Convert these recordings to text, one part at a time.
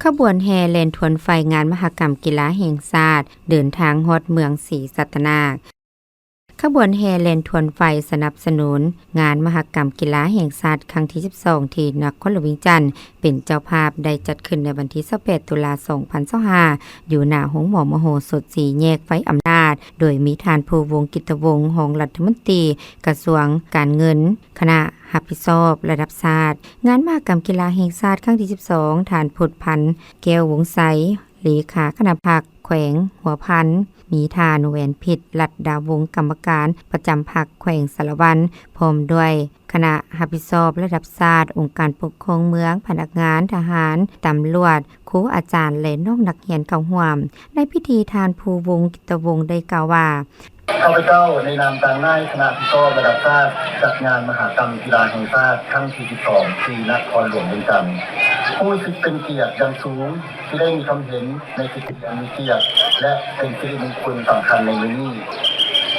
ขบวนแห่แล่นทวนไฟงานมหกรรมกีฬาแห่งชาติเดินทางฮอดเมืองศรีสัตนาคขบวนแห่แล่นทวนไฟสนับสนุนงานมหกรรมกีฬาแห่งชาติครั้งที่12ที่นครหลวงวิงจันทน์เป็นเจ้าภาพได้จัดขึ้นในวันที่28ตุลาคม2025อยู่หน้าโรงหมอมโหสถสีแยกไฟอำนาจโดยมีทานภูวงศ์กิตวงศ์รองรัฐมนตรีกระทรวงการเงินคณะรับผิดชอบระดับชาติงานมหกรรมกีฬาแห่งชาติครั้งที่12ฐานพุทธพันธ์แก้ววงไสเลขาคณะพรรคแขวงหัวพันมีทานแหวนพิษลัดดาวงกรรมการประจำพรรคแขวงสารวันพร้อมด้วยคณะรับผิดชอบระดับชาติองค์การปกครองเมืองพนักงานทหารตำรวจครูอาจารย์และน้องนักเรียนเข้าร่วมในพิธีทานภูวงศ์กิตวงศ์ได้กล่าวว่าข้าพเจ้าในนามต่างนายคณะผู้ชอบระดับชาติจัดงานมหกรรมกีฬาแห่งชาติครั้งที่12ที่นครหลวงเวียงจันทน์ผู้ซึ่งเป็นเกียรติอย่างสูงที่ได้มีความเห็นในกิจกรรมมีเกียรติและเป็นสิริมงคลสำคัญในมื้อนี้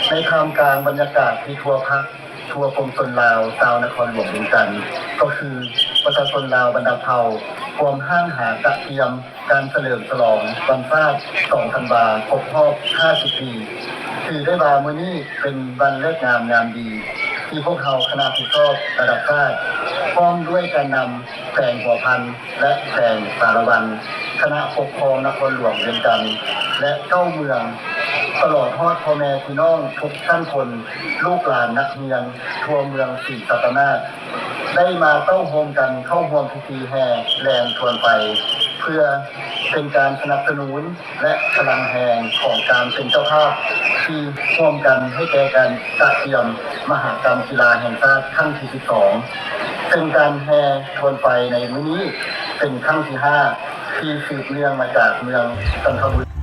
ในท่ามกลางบรรยากาศที่ทั่วภาคทั่วกรมชนลาวชาวนครหลวงเวียงจันทน์ก็คือประชาชนลาวบรรดาเผ่าความห้างหากระเทียมการเฉลิมฉลองวันชาติ2ธันวาคมครบรอบ50 ปีถือได้ว่ามื้อนี้เป็นวันเลิกงามยามดีที่พวกเราคณะผู้ชอบระดับชาติพร้อมด้วยการนำแขวงหัวพันและแขวงสารวันคณะปกครองนครหลวงเวียงจันทน์และเจ้าเมืองตลอดทอดพ่อแม่พี่น้องทุกท่านคนลูกหลานนักเรียนทั่วเมืองศรีสัตนาคได้มาเต้าโฮมกันเข้าร่วมพิธีแห่แรงทวนไฟเพื่อเป็นการสนับสนุนและพลังแห่งของการเป็นเจ้าภาพที่ร่วมกันให้แก่การจัดเตรียมมหกรรมกีฬาแห่งชาติครั้งที่12เป็นการแห่ทวนไฟในมื้อนี้เป็นครั้งที่5ที่สืบเนื่องมาจากเมืองจันทบุรี